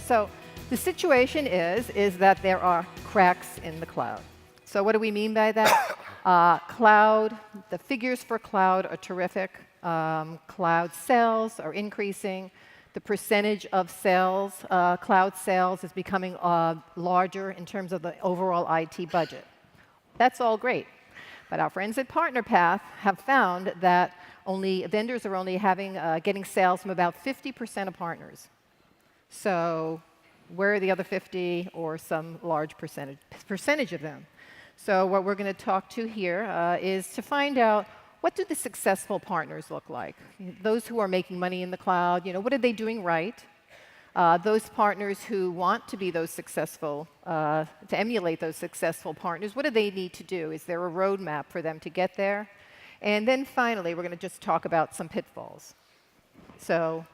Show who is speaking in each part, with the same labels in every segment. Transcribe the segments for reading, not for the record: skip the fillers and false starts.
Speaker 1: So the situation is that there are cracks in the cloud. So what do we mean by that? Cloud, the figures for cloud are terrific. Cloud sales are increasing. The percentage of sales, cloud sales, is becoming larger in terms of the overall IT budget. That's all great. But our friends at PartnerPath have found that vendors are only getting sales from about 50% of partners. So where are the other 50, or some large percentage of them? So what we're going to talk to here is to find out, what do the successful partners look like? Those who are making money in the cloud, what are they doing right? Those partners who want to be those successful, to emulate those successful partners, what do they need to do? Is there a roadmap for them to get there? And then finally, we're going to just talk about some pitfalls. So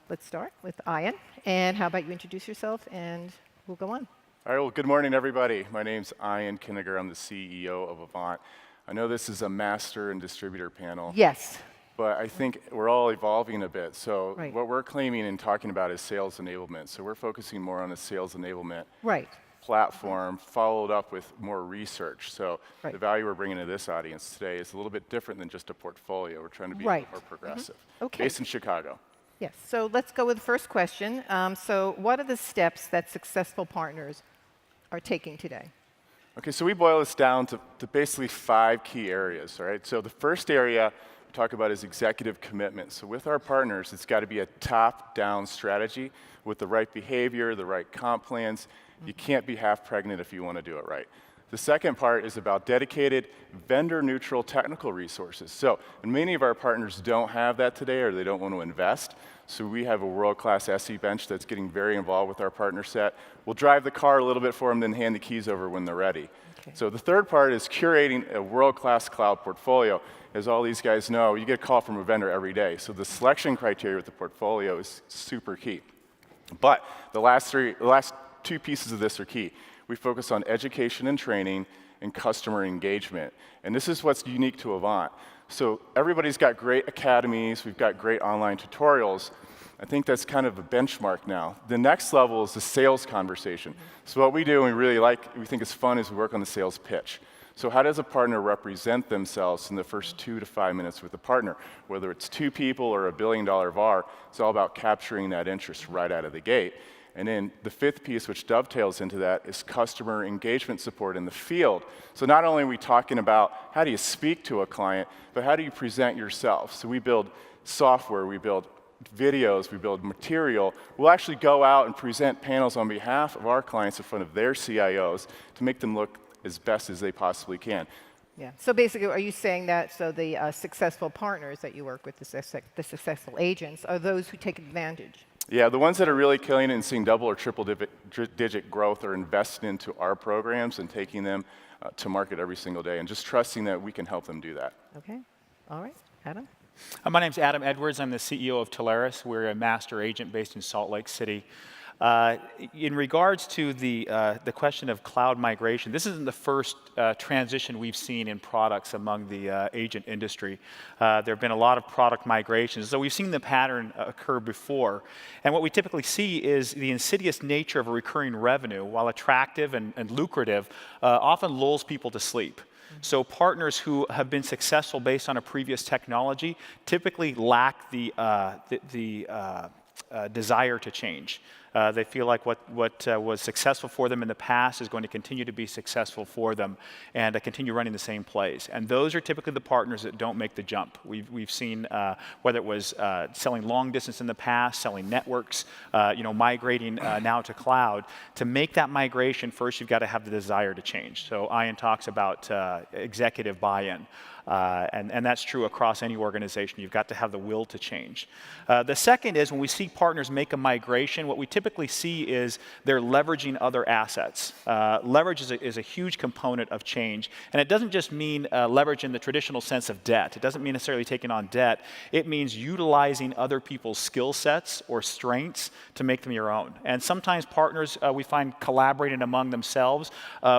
Speaker 1: let's start with Ian. And how about you introduce yourself, and we'll go on.
Speaker 2: All right, well, good morning, everybody. My name's Ian Kienhinger. I'm the CEO of Avant. I know this is a master and distributor panel.
Speaker 1: Yes.
Speaker 2: But I think we're all evolving a bit. So
Speaker 1: right.
Speaker 2: What we're claiming and talking about is sales enablement. So we're focusing more on the sales enablement
Speaker 1: right.
Speaker 2: platform, followed up with more research. So
Speaker 1: right.
Speaker 2: the value we're bringing to this audience today is a little bit different than just a portfolio. We're trying to be
Speaker 1: right.
Speaker 2: more progressive.
Speaker 1: Okay.
Speaker 2: Based in Chicago.
Speaker 1: Yes. So let's go with the first question. So what are the steps that successful partners are taking today?
Speaker 2: Okay, so we boil this down to basically 5 key areas, all right? So the first area we talk about is executive commitment. So with our partners, it's got to be a top-down strategy with the right behavior, the right comp plans. You can't be half pregnant if you want to do it right. The second part is about dedicated, vendor-neutral technical resources. So, and many of our partners don't have that today, or they don't want to invest. So we have a world-class SE bench that's getting very involved with our partner set. We'll drive the car a little bit for them, then hand the keys over when they're ready. Okay. So the third part is curating a world-class cloud portfolio. As all these guys know, you get a call from a vendor every day. So the selection criteria with the portfolio is super key. But the last 2 pieces of this are key. We focus on education and training and customer engagement. And this is what's unique to Avant. So everybody's got great academies, we've got great online tutorials. I think that's kind of a benchmark now. The next level is the sales conversation. So what we do, and we think it's fun, is we work on the sales pitch. So how does a partner represent themselves in the first 2 to 5 minutes with a partner? Whether it's 2 people or $1 billion VAR, it's all about capturing that interest right out of the gate. And then the 5th piece, which dovetails into that, is customer engagement support in the field. So not only are we talking about how do you speak to a client, but how do you present yourself? So we build software, we build videos, we build material. We'll actually go out and present panels on behalf of our clients in front of their CIOs to make them look as best as they possibly can.
Speaker 1: Yeah. So basically, are you saying that the successful partners that you work with, the successful agents, are those who take advantage?
Speaker 2: Yeah, the ones that are really killing it and seeing double or triple digit growth are investing into our programs and taking them to market every single day, and just trusting that we can help them do that.
Speaker 1: Okay. All right. Adam?
Speaker 3: My name's Adam Edwards. I'm the CEO of Teleris. We're a master agent based in Salt Lake City. In regards to the question of cloud migration, this isn't the first transition we've seen in products among the agent industry. There have been a lot of product migrations, so we've seen the pattern occur before. And what we typically see is the insidious nature of a recurring revenue, while attractive and lucrative, often lulls people to sleep. So partners who have been successful based on a previous technology typically lack the desire to change. They feel like what was successful for them in the past is going to continue to be successful for them and continue running the same plays. And those are typically the partners that don't make the jump. We've seen whether it was selling long distance in the past, selling networks, migrating now to cloud. To make that migration, first you've got to have the desire to change. So Ian talks about executive buy-in. And that's true across any organization. You've got to have the will to change. The second is when we see partners make a migration, what we typically see is they're leveraging other assets. Leverage is a huge component of change. And it doesn't just mean leverage in the traditional sense of debt. It doesn't mean necessarily taking on debt. It means utilizing other people's skill sets or strengths to make them your own. And sometimes partners, we find collaborating among themselves,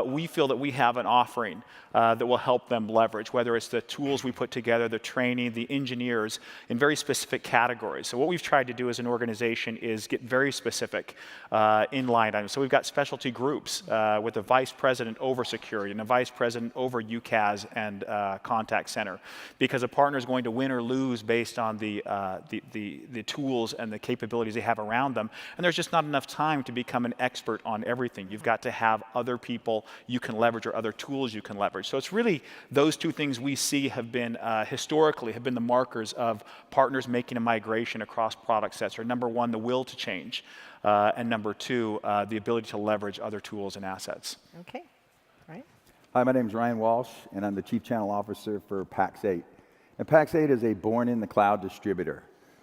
Speaker 3: we feel that we have an offering that will help them leverage, whether it's the tools we put together, the training, the engineers, in very specific categories. So what we've tried to do as an organization is get very specific. specific inline items. So we've got specialty groups with a vice president over security and a vice president over UCaaS and contact center, because a partner is going to win or lose based on the tools and the capabilities they have around them. And there's just not enough time to become an expert on everything. You've got to have other people you can leverage or other tools you can leverage. So it's really those two things we see have been historically have been the markers of partners making a migration across product sets. Are number one, the will to change, and number two, the ability to leverage other tools and assets.
Speaker 1: Okay, right.
Speaker 4: Hi, my name is Ryan Walsh, and I'm the Chief Channel Officer for Pax8. And Pax8 is a born-in-the-cloud distributor,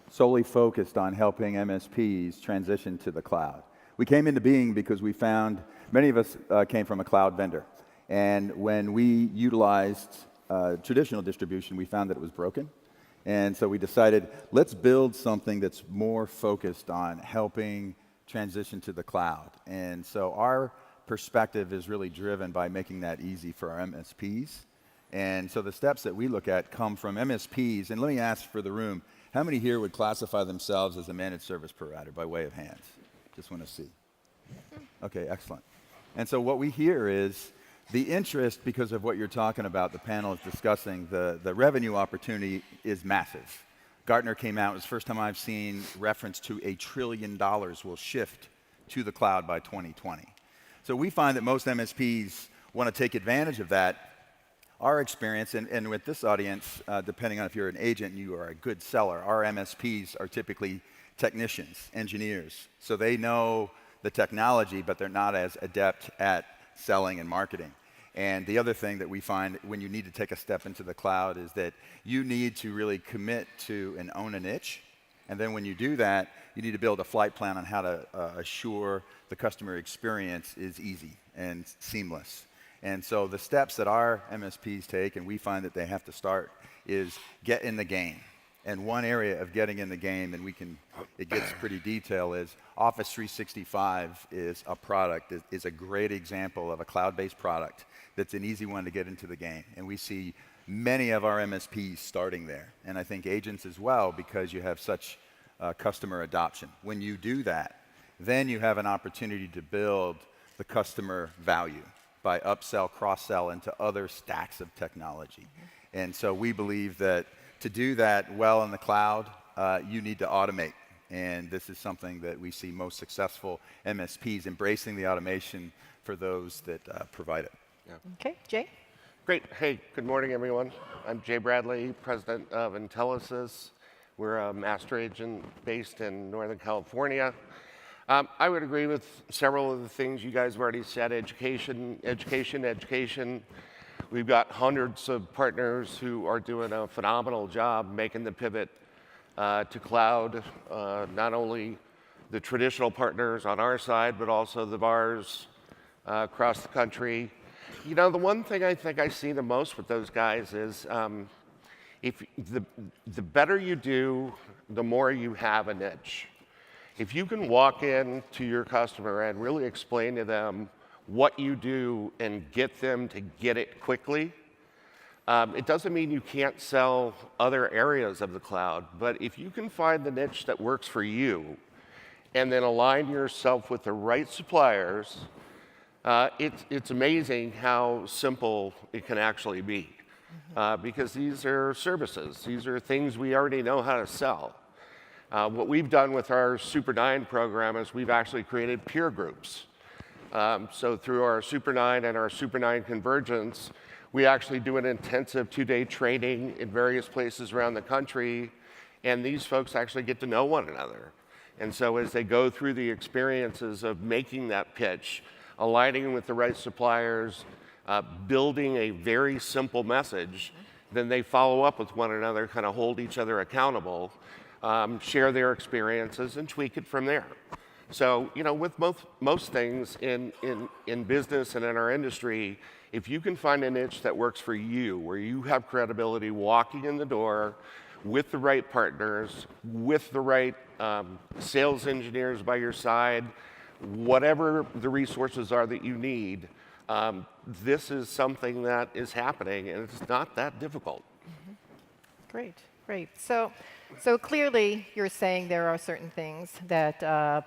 Speaker 4: solely focused on helping MSPs transition to the cloud. We came into being because we found many of us came from a cloud vendor. And when we utilized traditional distribution, we found that it was broken. And so we decided, let's build something that's more focused on helping transition to the cloud. And so our perspective is really driven by making that easy for our MSPs. And so the steps that we look at come from MSPs. And let me ask for the room, how many here would classify themselves as a managed service provider by way of hands? Just want to see. Okay, excellent. And so what we hear is the interest, because of what you're talking about, the panel is discussing, the revenue opportunity is massive. Gartner came out, it was the first time I've seen reference to $1 trillion will shift to the cloud by 2020. So we find that most MSPs want to take advantage of that. Our experience, and with this audience, depending on if you're an agent and you are a good seller, our MSPs are typically technicians, engineers. So they know the technology, but they're not as adept at selling and marketing. And the other thing that we find when you need to take a step into the cloud is that you need to really commit to and own a niche. And then when you do that, you need to build a flight plan on how to assure the customer experience is easy and seamless. And so the steps that our MSPs take, and we find that they have to start, is get in the game. And one area of getting in the game, and it gets pretty detailed, is Office 365 is a product, is a great example of a cloud-based product that's an easy one to get into the game. And we see many of our MSPs starting there. And I think agents as well, because you have such customer adoption. When you do that, then you have an opportunity to build the customer value by upsell, cross-sell into other stacks of technology. And so we believe that to do that well in the cloud, you need to automate. And this is something that we see most successful MSPs embracing the automation for those that provide it.
Speaker 5: Yeah.
Speaker 1: Okay, Jay?
Speaker 5: Great. Hey, good morning, everyone. I'm Jay Bradley, president of Intelisys. We're a master agent based in Northern California. I would agree with several of the things you guys have already said. Education, education, education. We've got hundreds of partners who are doing a phenomenal job making the pivot to cloud, not only the traditional partners on our side, but also the VARs across the country. You know, the one thing I think I see the most with those guys is if the better you do, the more you have a niche. If you can walk in to your customer and really explain to them what you do and get them to get it quickly, it doesn't mean you can't sell other areas of the cloud, but if you can find the niche that works for you and then align yourself with the right suppliers, it's amazing how simple it can actually be. Because these are services. These are things we already know how to sell. What we've done with our Super 9 program is we've actually created peer groups. So through our Super 9 and our Super 9 Convergence, we actually do an intensive 2-day training in various places around the country, and these folks actually get to know one another. And so as they go through the experiences of making that pitch, aligning with the right suppliers, building a very simple message, then they follow up with one another, kind of hold each other accountable, share their experiences, and tweak it from there. So, you know, with most things in business and in our industry, if you can find a niche that works for you, where you have credibility walking in the door with the right partners, with the right sales engineers by your side, whatever the resources are that you need, this is something that is happening, and it's not that difficult.
Speaker 1: Great. Great. So clearly, you're saying there are certain things that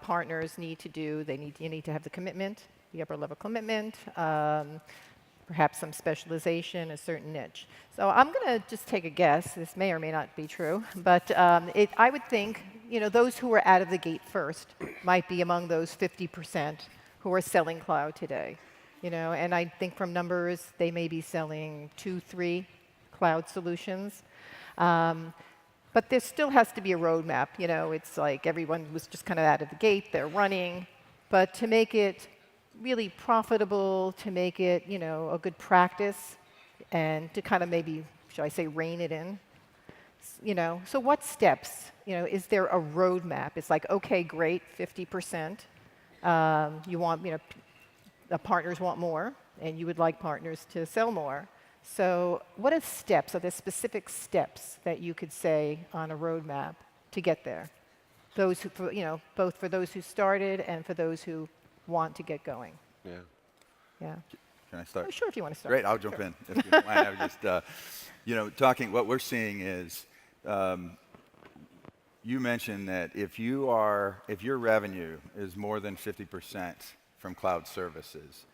Speaker 1: partners need to do. You need to have the commitment, the upper level commitment, perhaps some specialization, a certain niche. So I'm going to just take a guess. This may or may not be true, but I would think, those who are out of the gate first might be among those 50% who are selling cloud today. And I think from numbers, they may be selling 2, 3 cloud solutions. But there still has to be a roadmap. It's like everyone was just kind of out of the gate, they're running. But to make it really profitable, to make it, a good practice, and to kind of maybe, shall I say, rein it in. So what steps? Is there a roadmap? It's like, okay, great, 50%. You want, the partners want more, and you would like partners to sell more. So what are steps? Are there specific steps that you could say on a roadmap to get there? Those who, both for those who started and for those who want to get going.
Speaker 5: Yeah.
Speaker 1: Yeah.
Speaker 4: Can I start?
Speaker 1: Oh, sure, if you want to start.
Speaker 4: Great, I'll jump in. If you don't mind. I was just, what we're seeing is, you mentioned that if your revenue is more than 50% from cloud services,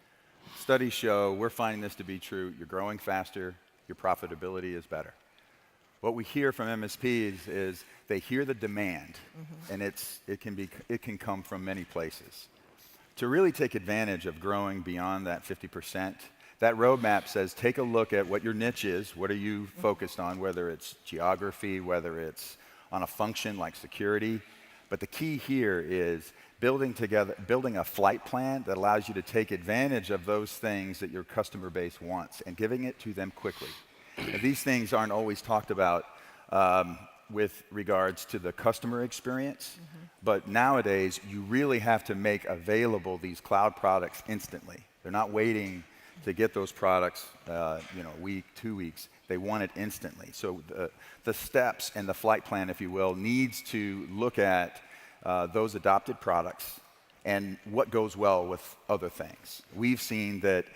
Speaker 4: studies show, we're finding this to be true, you're growing faster, your profitability is better. What we hear from MSPs is they hear the demand, and it can come from many places. To really take advantage of growing beyond that 50%, that roadmap says take a look at what your niche is, what are you focused on, whether it's geography, whether it's on a function like security. But the key here is building a flight plan that allows you to take advantage of those things that your customer base wants and giving it to them quickly. And these things aren't always talked about with regards to the customer experience, but nowadays you really have to make available these cloud products instantly. They're not waiting to get those products, a week, 2 weeks. They want it instantly. So the steps and the flight plan, if you will, needs to look at those adopted products and what goes well with other things. We've seen that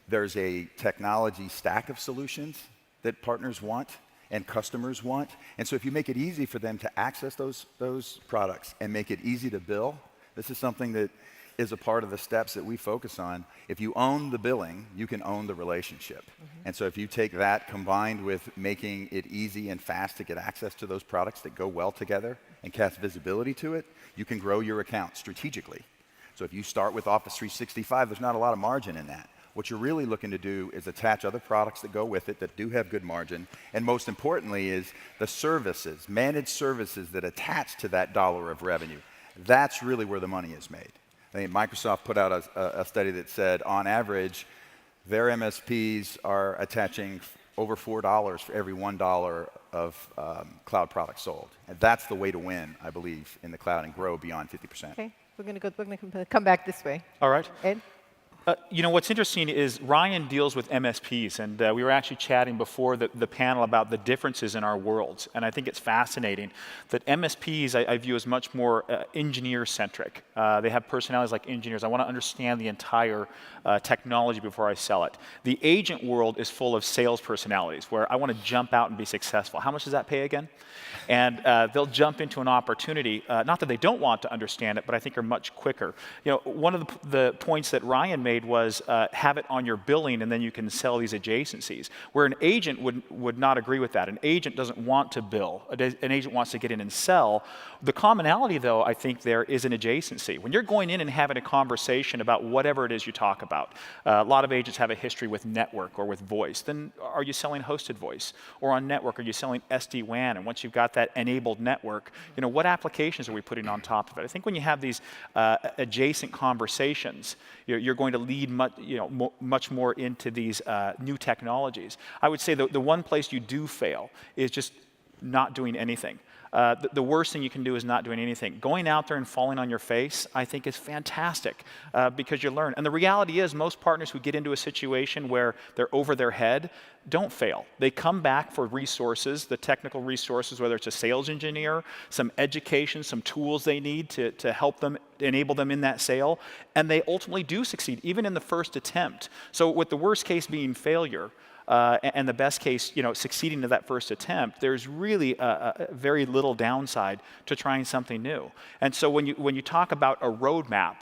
Speaker 4: there's a technology stack of solutions that partners want and customers want. And so if you make it easy for them to access those products and make it easy to bill, this is something that is a part of the steps that we focus on. If you own the billing, you can own the relationship. And so if you take that combined with making it easy and fast to get access to those products that go well together and cast visibility to it, you can grow your account strategically. So if you start with Office 365, there's not a lot of margin in that. What you're really looking to do is attach other products that go with it that do have good margin, and most importantly is the services, managed services that attach to that dollar of revenue. That's really where the money is made. I think Microsoft put out a study that said, on average, their MSPs are attaching over $4 for every $1 of cloud products sold. And that's the way to win, I believe, in the cloud and grow beyond 50%.
Speaker 1: Okay, we're going to come back this way.
Speaker 3: All right.
Speaker 1: Ed?
Speaker 3: What's interesting is Ryan deals with MSPs, and we were actually chatting before the panel about the differences in our worlds. And I think it's fascinating that MSPs I view as much more engineer-centric. They have personalities like engineers. I want to understand the entire technology before I sell it. The agent world is full of sales personalities, where I want to jump out and be successful. How much does that pay again? And they'll jump into an opportunity, not that they don't want to understand it, but I think are much quicker. One of the points that Ryan made was have it on your billing and then you can sell these adjacencies, where an agent would not agree with that. An agent doesn't want to bill. An agent wants to get in and sell. The commonality, though, I think there is an adjacency. When you're going in and having a conversation about whatever it is you talk about, a lot of agents have a history with network or with voice. Then are you selling hosted voice? Or on network, are you selling SD-WAN? And once you've got that enabled network, what applications are we putting on top of it? I think when you have these adjacent conversations, you're going to lead much more into these new technologies. I would say the one place you do fail is just not doing anything. The worst thing you can do is not doing anything. Going out there and falling on your face, I think, is fantastic because you learn. And the reality is most partners who get into a situation where they're over their head don't fail. They come back for resources, the technical resources, whether it's a sales engineer, some education, some tools they need to help them, enable them in that sale, and they ultimately do succeed, even in the first attempt. So with the worst case being failure, and the best case, succeeding to that first attempt, there's really a very little downside to trying something new. And so when you talk about a roadmap,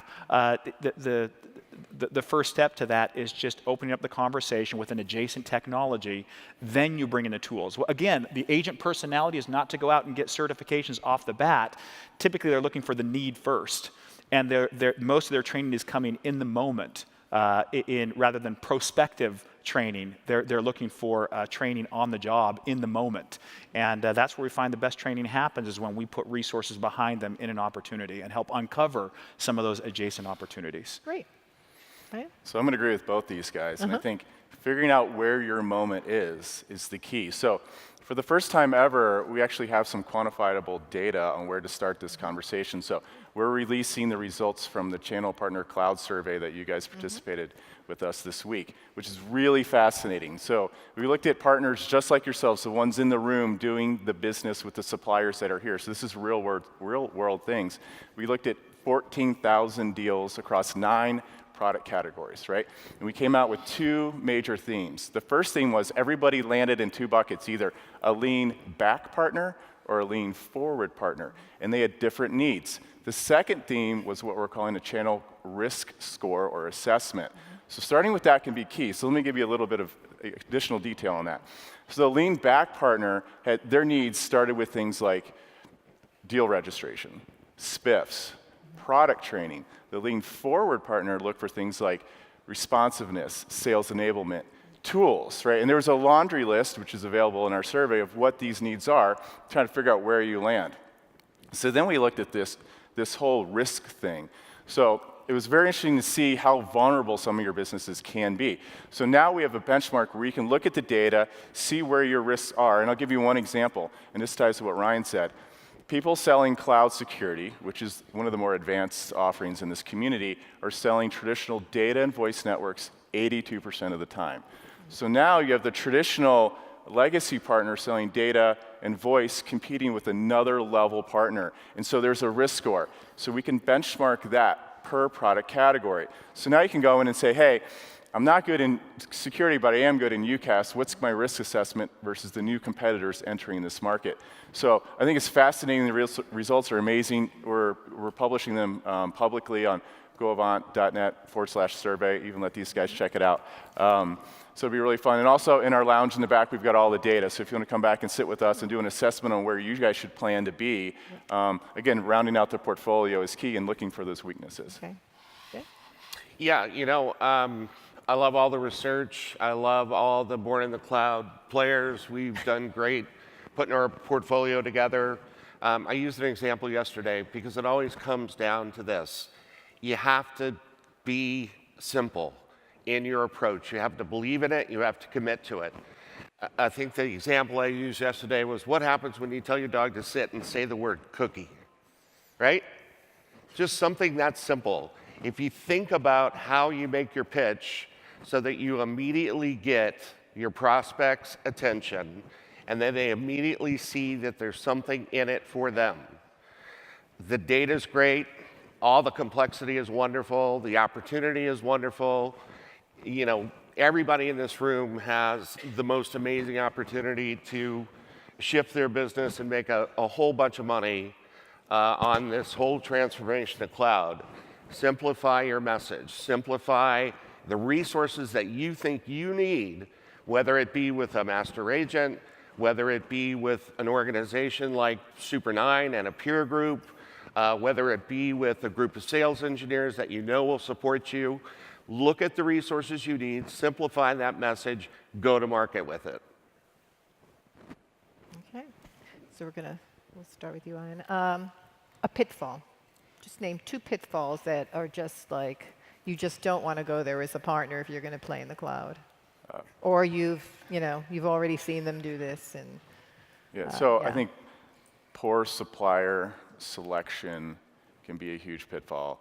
Speaker 3: the first step to that is just opening up the conversation with an adjacent technology. Then you bring in the tools. Well, again, the agent personality is not to go out and get certifications off the bat. Typically, they're looking for the need first. And most of their training is coming in the moment rather than prospective training. They're looking for training on the job in the moment. And that's where we find the best training happens, is when we put resources behind them in an opportunity and help uncover some of those adjacent opportunities.
Speaker 1: Great. Right.
Speaker 2: So I'm going to agree with both these guys. And I think figuring out where your moment is the key. So for the first time ever, we actually have some quantifiable data on where to start this conversation. So we're releasing the results from the Channel Partner Cloud Survey that you guys participated with us this week, which is really fascinating. So we looked at partners just like yourselves, the ones in the room doing the business with the suppliers that are here. So this is real world things. We looked at 14,000 deals across 9 product categories, right? And we came out with 2 major themes. The first theme was everybody landed in 2 buckets, either a lean back partner or a lean forward partner, and they had different needs. The second theme was what we're calling a channel risk score or assessment. So starting with that can be key. So let me give you a little bit of additional detail on that. So the lean back partner had their needs started with things like deal registration, spiffs, product training. The lean forward partner looked for things like responsiveness, sales enablement, tools, right? And there was a laundry list, which is available in our survey, of what these needs are, trying to figure out where you land. So then we looked at this whole risk thing. So it was very interesting to see how vulnerable some of your businesses can be. So now we have a benchmark where you can look at the data, see where your risks are, and I'll give you one example, and this ties to what Ryan said. People selling cloud security, which is one of the more advanced offerings in this community, are selling traditional data and voice networks 82% of the time. So now you have the traditional legacy partner selling data and voice competing with another level partner. And so there's a risk score. So we can benchmark that per product category. So now you can go in and say, hey, I'm not good in security, but I am good in UCaaS. What's my risk assessment versus the new competitors entering this market? So I think it's fascinating. The results are amazing. We're publishing them publicly on goavant.net/survey. Even let these guys check it out. So it'll be really fun. And also in our lounge in the back, we've got all the data. So if you want to come back and sit with us and do an assessment on where you guys should plan to be, again, rounding out the portfolio is key in looking for those weaknesses.
Speaker 1: Okay. Good.
Speaker 5: Yeah, I love all the research. I love all the born in the cloud players. We've done great putting our portfolio together. I used an example yesterday because it always comes down to this. You have to be simple in your approach. You have to believe in it. You have to commit to it. I think the example I used yesterday was what happens when you tell your dog to sit and say the word cookie, right? Just something that simple. If you think about how you make your pitch so that you immediately get your prospects' attention and then they immediately see that there's something in it for them. The data's great. All the complexity is wonderful. The opportunity is wonderful. Everybody in this room has the most amazing opportunity to shift their business and make a whole bunch of money on this whole transformation to cloud. Simplify your message. Simplify the resources that you think you need, whether it be with a master agent, whether it be with an organization like Super9 and a peer group, whether it be with a group of sales engineers that you know will support you. Look at the resources you need, simplify that message, go to market with it.
Speaker 1: Okay. So we'll start with you, Ian. A pitfall. Just name 2 pitfalls that are just like, you just don't want to go there as a partner if you're going to play in the cloud. Or you've already seen them do this. And
Speaker 2: yeah, so I think poor supplier selection can be a huge pitfall.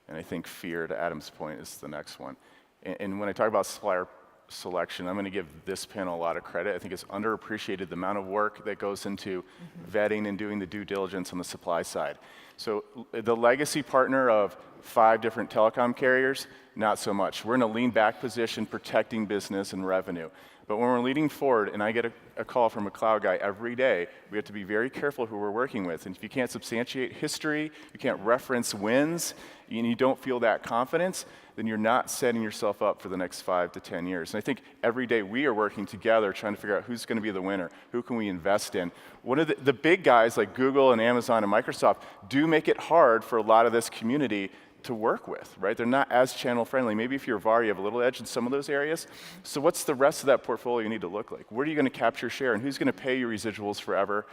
Speaker 2: And I think fear, to Adam's point, is the next one. And when I talk about supplier selection, I'm going to give this panel a lot of credit. I think it's underappreciated the amount of work that goes into vetting and doing the due diligence on the supply side. So the legacy partner of 5 different telecom carriers, not so much. We're in a lean back position protecting business and revenue. But when we're leading forward and I get a call from a cloud guy every day, we have to be very careful who we're working with. And if you can't substantiate history, you can't reference wins, and you don't feel that confidence, then you're not setting yourself up for the next 5 to 10 years. And I think every day we are working together trying to figure out who's going to be the winner, who can we invest in. One of the big guys like Google and Amazon and Microsoft do make it hard for a lot of this community to work with, right? They're not as channel friendly. Maybe if you're VAR, you have a little edge in some of those areas. So what's the rest of that portfolio need to look like? Where are you going to capture share, and who's going to pay your residuals forever?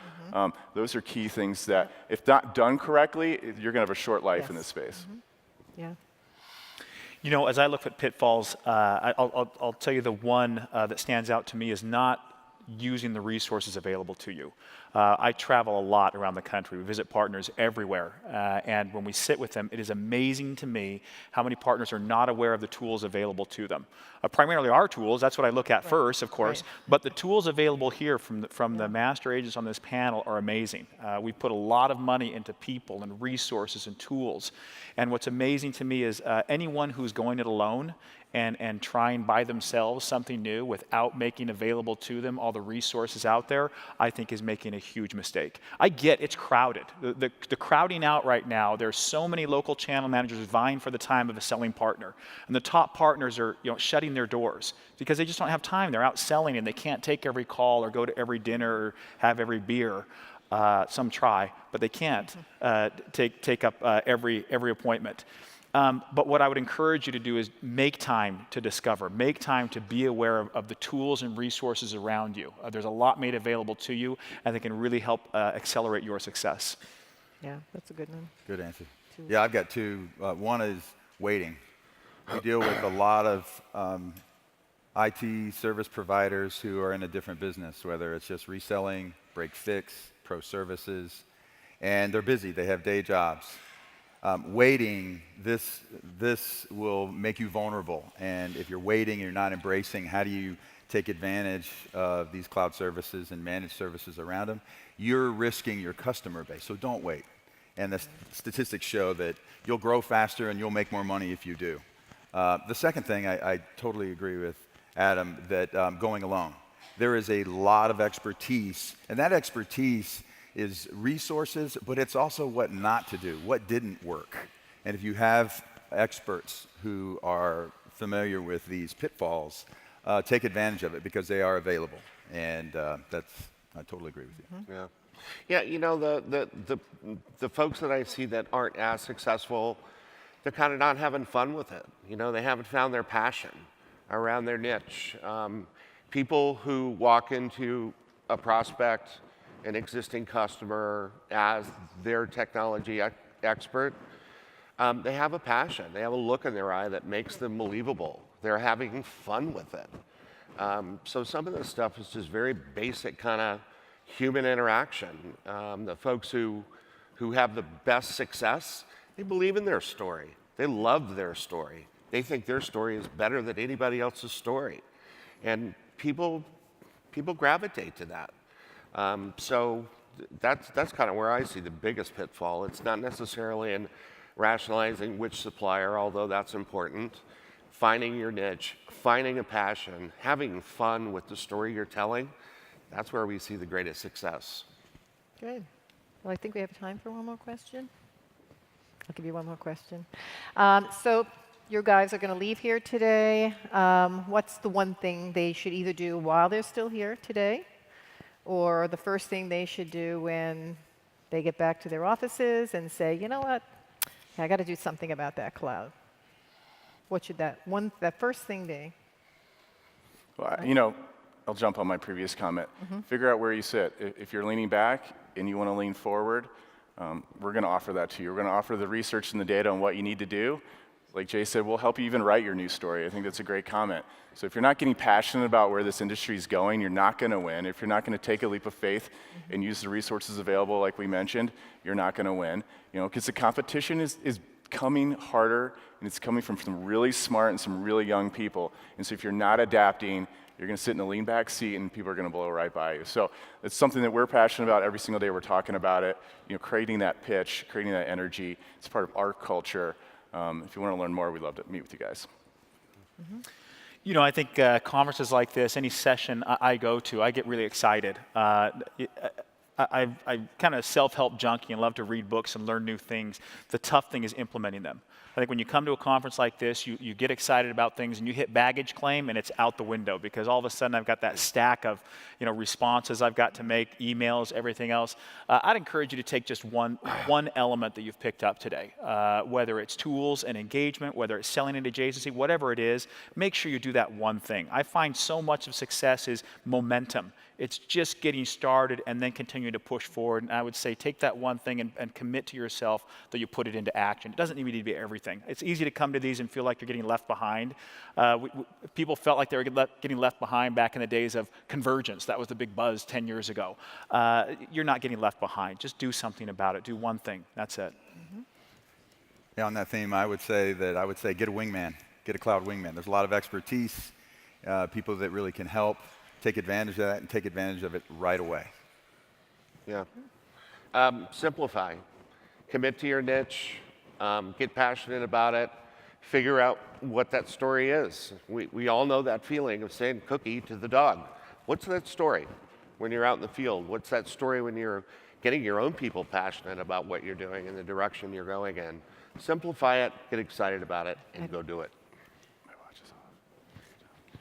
Speaker 2: Those are key things that, if not done correctly, you're going to have a short life in this space.
Speaker 1: Yeah.
Speaker 3: You know, as I look at pitfalls, I'll tell you the one that stands out to me is not using the resources available to you. I travel a lot around the country. We visit partners everywhere. And when we sit with them, it is amazing to me how many partners are not aware of the tools available to them. Primarily our tools, that's what I look at first, of course. But the tools available here from the master agents on this panel are amazing. We put a lot of money into people and resources and tools. And what's amazing to me is anyone who's going it alone and trying by themselves something new without making available to them all the resources out there, I think is making a huge mistake. I get it's crowded. The crowding out right now, there's so many local channel managers vying for the time of a selling partner. And the top partners are shutting their doors because they just don't have time. They're out selling and they can't take every call or go to every dinner or have every beer. Some try, but they can't take up every appointment. But what I would encourage you to do is make time to discover, make time to be aware of the tools and resources around you. There's a lot made available to you, and they can really help accelerate your success.
Speaker 1: Yeah, that's a good one.
Speaker 4: Good answer. Yeah, I've got two. One is waiting. We deal with a lot of IT service providers who are in a different business, whether it's just reselling, break fix, pro services, and they're busy. They have day jobs. Waiting, this will make you vulnerable. And if you're waiting, you're not embracing, how do you take advantage of these cloud services and managed services around them? You're risking your customer base, so don't wait. And the statistics show that you'll grow faster and you'll make more money if you do. The second thing, I totally agree with Adam, that going alone. There is a lot of expertise, and that expertise is resources, but it's also what not to do, what didn't work. And if you have experts who are familiar with these pitfalls, take advantage of it because they are available. And I totally agree with you.
Speaker 5: Yeah, you know, the folks that I see that aren't as successful, they're kind of not having fun with it. You know, they haven't found their passion around their niche. People who walk into a prospect, an existing customer, as their technology expert, they have a passion. They have a look in their eye that makes them believable. They're having fun with it. So some of this stuff is just very basic kind of human interaction. The folks who have the best success, they believe in their story. They love their story. They think their story is better than anybody else's story. And people gravitate to that. So that's kind of where I see the biggest pitfall. It's not necessarily in rationalizing which supplier, although that's important. Finding your niche, finding a passion, having fun with the story you're telling, that's where we see the greatest success.
Speaker 1: Good. Well, I think we have time for one more question. I'll give you one more question. So your guys are going to leave here today. What's the one thing they should either do while they're still here today, or the first thing they should do when they get back to their offices and say, you know what, I got to do something about that cloud? What should that first thing be?
Speaker 2: Well, you know, I'll jump on my previous comment. Figure out where you sit. If you're leaning back and you want to lean forward, we're going to offer that to you. We're going to offer the research and the data on what you need to do. Like Jay said, we'll help you even write your news story. I think that's a great comment. So if you're not getting passionate about where this industry is going, you're not going to win. If you're not going to take a leap of faith and use the resources available, like we mentioned, you're not going to win. You know, because the competition is coming harder, and it's coming from some really smart and some really young people. And so if you're not adapting, you're going to sit in a lean back seat, and people are going to blow right by you. So it's something that we're passionate about every single day. We're talking about it. You know, creating that pitch, creating that energy. It's part of our culture. If you want to learn more, we'd love to meet with you guys.
Speaker 3: You know, I think conferences like this, any session I go to, I get really excited. I'm kind of self-help junkie and love to read books and learn new things. The tough thing is implementing them. I think when you come to a conference like this, you get excited about things and you hit baggage claim and it's out the window because all of a sudden I've got that stack of responses I've got to make, emails, everything else. I'd encourage you to take just one element that you've picked up today, whether it's tools and engagement, whether it's selling an adjacency, whatever it is, make sure you do that one thing. I find so much of success is momentum. It's just getting started and then continuing to push forward. And I would say take that one thing and commit to yourself that you put it into action. It doesn't need to be everything. It's easy to come to these and feel like you're getting left behind. People felt like they were getting left behind back in the days of convergence. That was the big buzz 10 years ago. You're not getting left behind. Just do something about it. Do one thing. That's it.
Speaker 1: Mm-hmm.
Speaker 4: Yeah, on that theme, I would say get a wingman, get a cloud wingman. There's a lot of expertise, people that really can help. Take advantage of that and take advantage of it right away.
Speaker 5: Yeah. Simplify. Commit to your niche. Get passionate about it. Figure out what that story is. We all know that feeling of saying cookie to the dog. What's that story when you're out in the field? What's that story when you're getting your own people passionate about what you're doing and the direction you're going in? Simplify it, get excited about it, and go do it.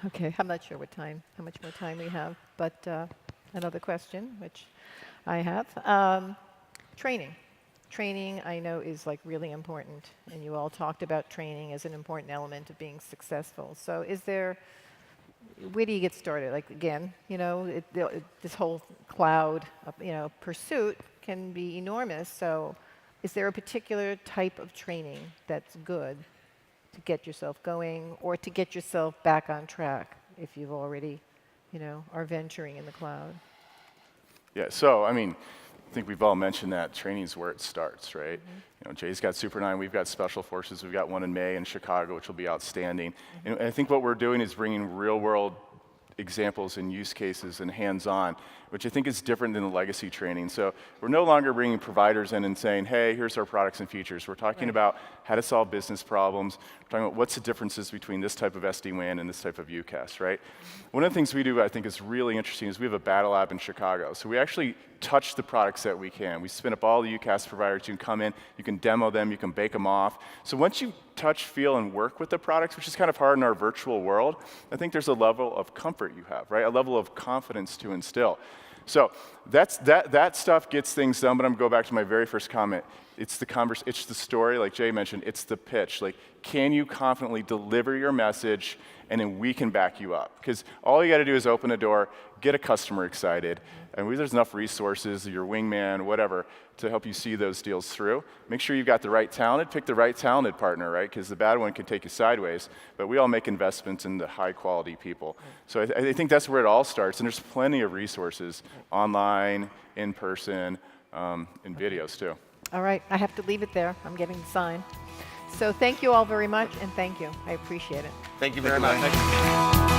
Speaker 1: Okay, I'm not sure how much more time we have, but another question, which I have. Training. Training, I know, is like really important, and you all talked about training as an important element of being successful. So where do you get started? Like, again, this whole cloud, pursuit can be enormous. So is there a particular type of training that's good to get yourself going or to get yourself back on track if you've already, are venturing in the cloud?
Speaker 2: Yeah, so, I think we've all mentioned that training's where it starts, right? Mm-hmm. Jay's got Super 9, we've got Special Forces, we've got one in May in Chicago, which will be outstanding. Mm-hmm. And I think what we're doing is bringing real-world examples and use cases and hands-on, which I think is different than the legacy training. So we're no longer bringing providers in and saying, hey, here's our products and features. We're talking about how to solve business problems. We're talking about what's the differences between this type of SD-WAN and this type of UCaaS, right? One of the things we do I think is really interesting is we have a battle lab in Chicago. So we actually touch the products that we can. We spin up all the UCaaS providers. You can come in, you can demo them, you can bake them off. So once you touch, feel, and work with the products, which is kind of hard in our virtual world, I think there's a level of comfort you have, right? A level of confidence to instill. So that stuff gets things done, but I'm going to go back to my very first comment. It's the story, like Jay mentioned, it's the pitch. Like, can you confidently deliver your message, and then we can back you up? Because all you got to do is open a door, get a customer excited, and there's enough resources, your wingman, whatever, to help you see those deals through. Make sure you've got the right talented, pick the right talented partner, right? Because the bad one can take you sideways, but we all make investments in the high quality people. So I think that's where it all starts, and there's plenty of resources, online, in person, in videos too.
Speaker 1: All right, I have to leave it there. I'm getting the sign. So thank you all very much, and thank you. I appreciate it.
Speaker 5: Thank you very much.